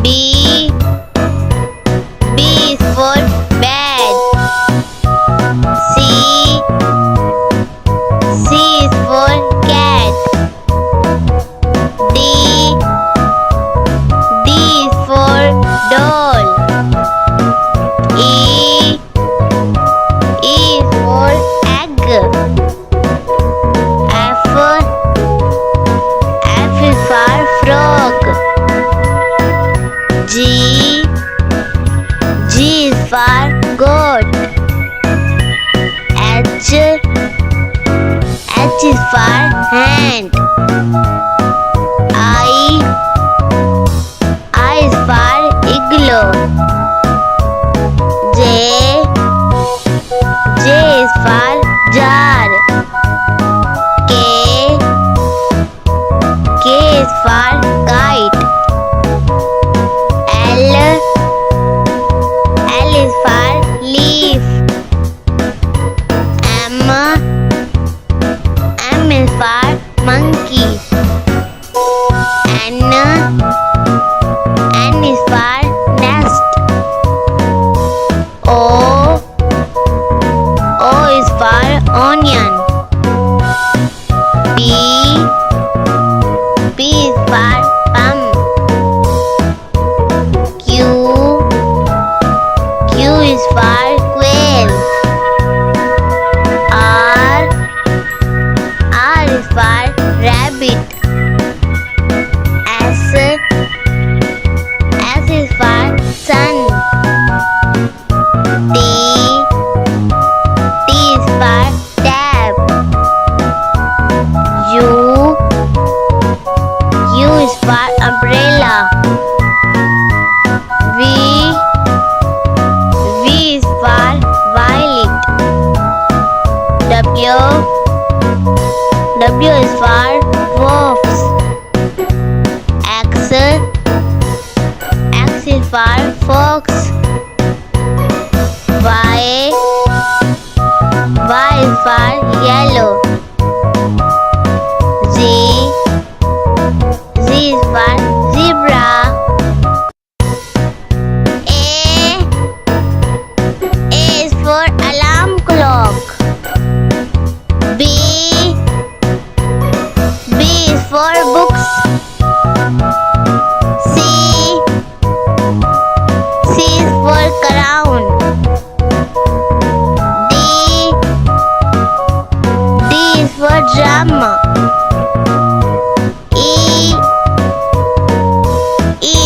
B. B is for bed. C. C is for cat. D. D is for doll. E. E is for egg. F. F is for frog. G. G is for goat. H. H is for hand. I. I is for igloo. J. J is for jar. K. K is for kite. L. L is for leaf. M. M is for monkey. N. N is for nest. O. O is for onion. P. P is for plum. Q. Q is for quail. R. R is for rabbit. S. S is for sun. T. T is for tap. U. U is for umbrella. V. V is for violet. W. W is for dwarfs. X. X is for fox. Y. Y is for yellow. Z. Z is for zebra. A. A is for alarm clock. B. B is for books. C. C is for crown. D. D is for drum. E. E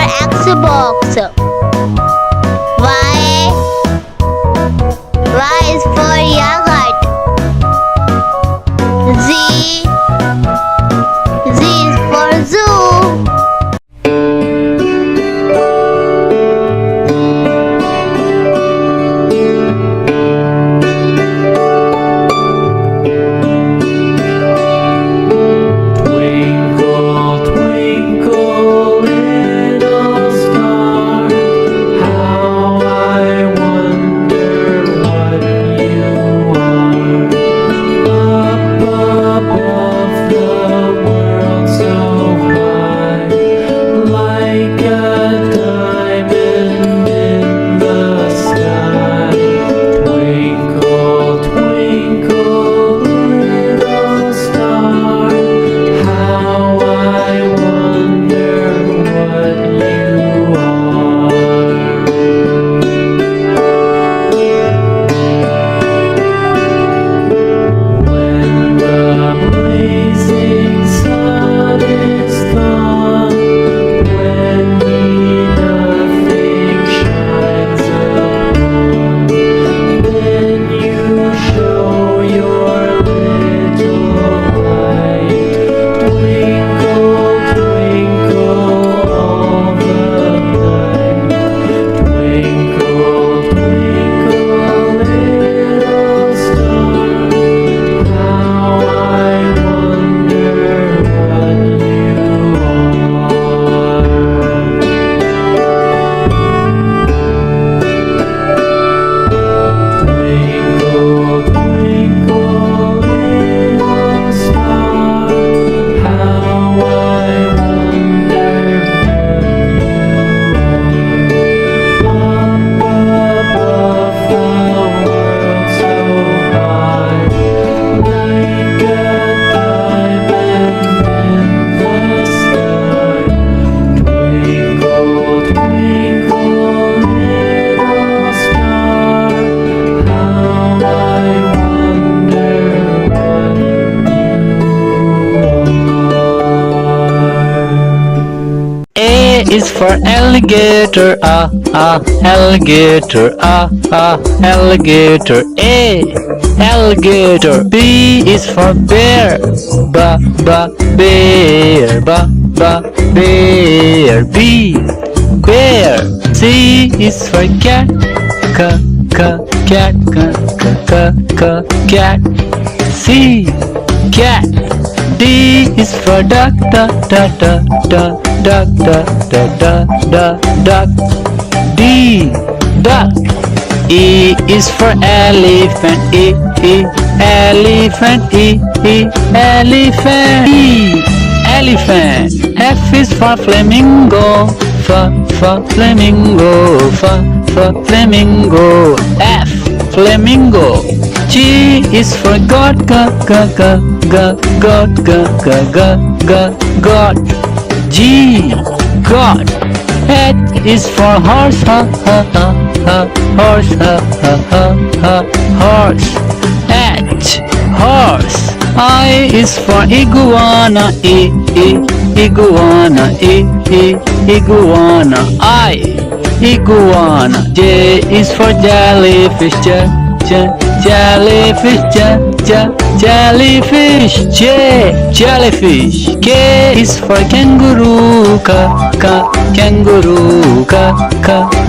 Xbox. Y is for yogurt. Z is for zoo. Twinkle, twinkle, little star, how I wonder what you are. Up above the world so high, like a diamond in the sky. Twinkle, twinkle, little star, how I wonder what you are. When the blazing sun is gone, when nothing shines upon, then you show your little light. Twinkle, twinkle all the night. Twinkle, twinkle, little star, how I wonder what you are. Twinkle, twinkle, little star, how I wonder what you are. Up above the world so high, like a diamond in the sky. Twinkle, twinkle, little star, how I wonder what you are. A is for alligator, alligator, alligator. A, alligator. B is for bear, bear, bear. B, bear. C is for cat, cat, cat. C, cat. D is for duck, duck. D, duck. E is for elephant, elephant. E, elephant. F is for flamingo, flamingo, flamingo. F, flamingo. G is for God, God. G, God. H is for horse, horse. H, horse. I is for iguana, iguana. I, iguana. J is for jellyfish, jellyfish. J, jellyfish. K is for kangaroo,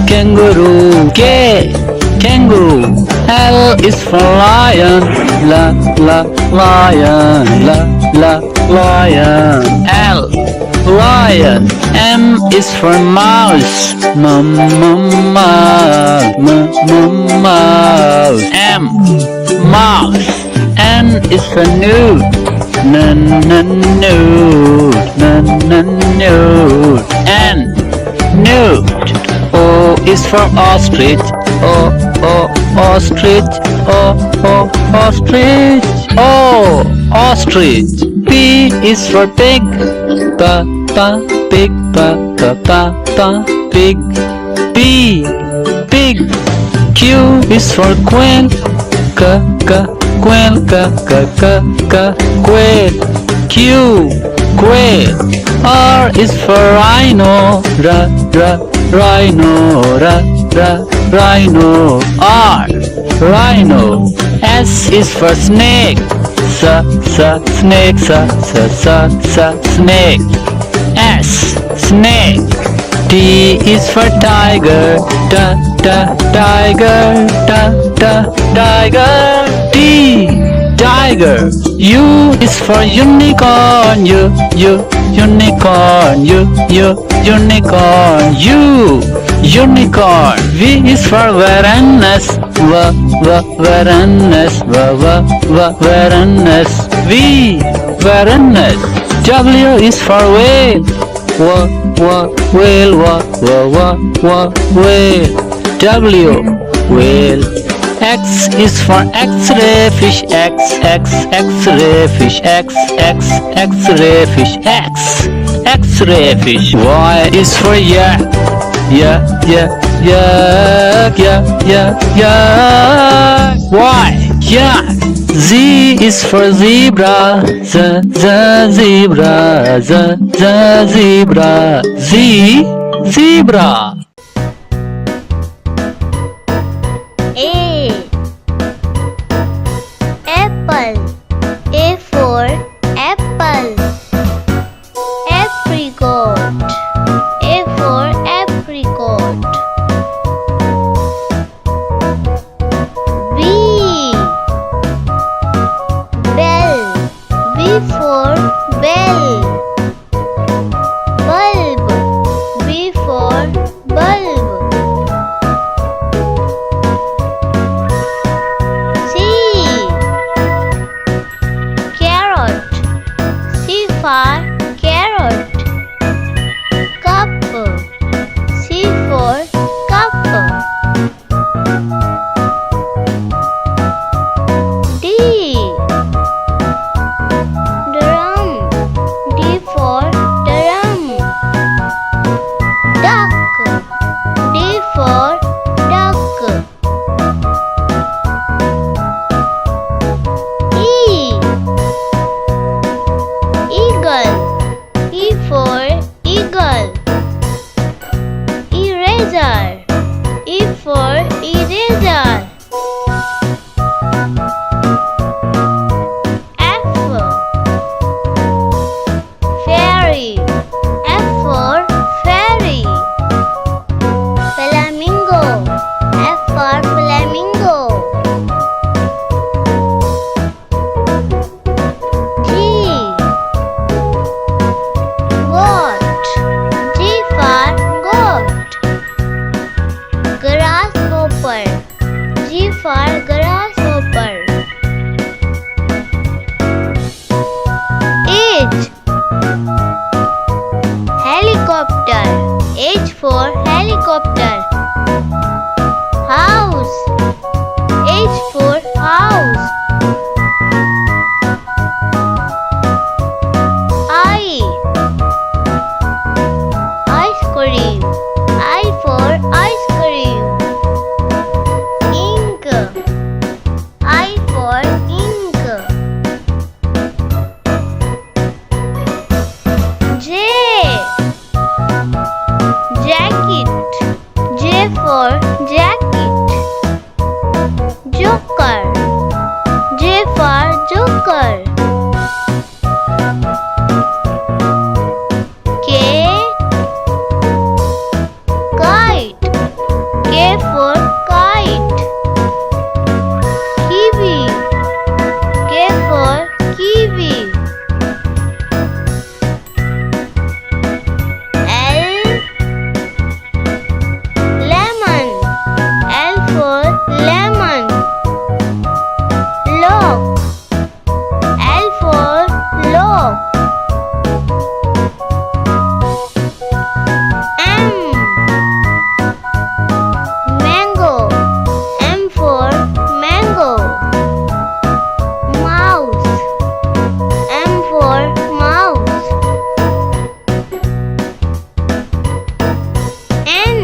kangaroo. K, kangaroo. L is for lion, lion. L, lion. M is for mouse, mouse. M, mouse. N is for nude, nude. N, nude. O is for ostrich, ostrich. Ostrich. P is for pig, pig. P, pig. Q is for quail, quail. Q, quail. R is for rhino. Rhino. Rhino. R. Rhino. S is for snake. Snake. Snake. S. Snake. T is for tiger. Tiger. Tiger. T. Tiger. U is for unicorn. Unicorn. Unicorn. U. Unicorn. V is for Varanus. Varanus. Varanus. V. Varanus. W is for whale. Whale. Whale. W. Whale. X is for X-ray fish. X-ray fish. X-ray fish. X-ray fish. Y is for yak. Yak. Y. Yak. Z is for zebra. Zebra. Zebra. Z. Zebra. A. Apple. A for apple. Apricot. A for apricot. B. Bell. B for bell. Bulb. B for bulb. C. Carrot. C for carrot. Cup. C for cup. D. Drum. D for drum. Duck. D for duck. E. Eagle. E for eagle. Eraser. E for eraser. F. Fairy. F for fairy. Flamingo. F for flamingo. G. Goat. G for goat. Grasshopper. G for grasshopper. H. Helicopter. H for helicopter. House. H for house. I. Ice cream. I for ice cream. Ink. I for ink. J. Jacket. J for jacket. Joker. J for joker. K. Kite. K for kite. Kiwi. K for kiwi. L. Lemon. L for lemon. Lock. L for lock. M. Mango. M for mango. Mouse. M for mouse. N.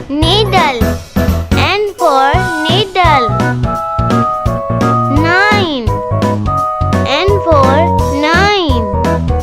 Needle. N for needle. 9. N for 9.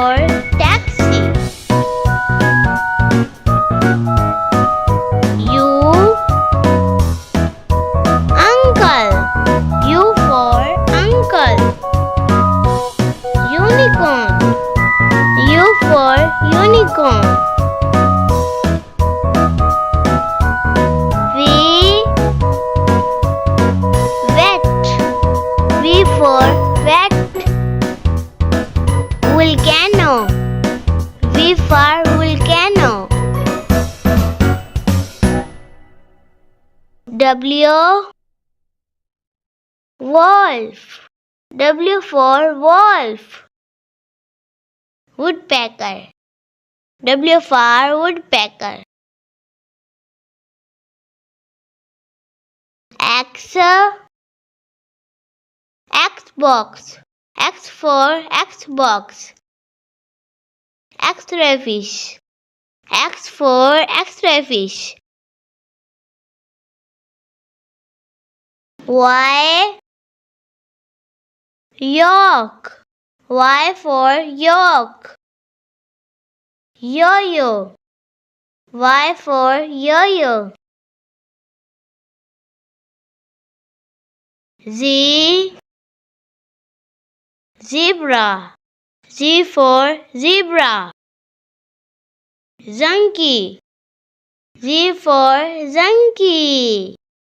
for taxi. U, uncle. U for uncle. Unicorn. U for unicorn. V, vet. V for vet. Volcano. V for volcano. W, wolf. W for wolf. Woodpecker. W for woodpecker. X, Xbox. X for Xbox. X-ray fish. X for X-ray fish. Y, York. Y for York. Yo-yo. Y for yo-yo. Z, zebra. Z for zebra. Monkey. Z for monkey.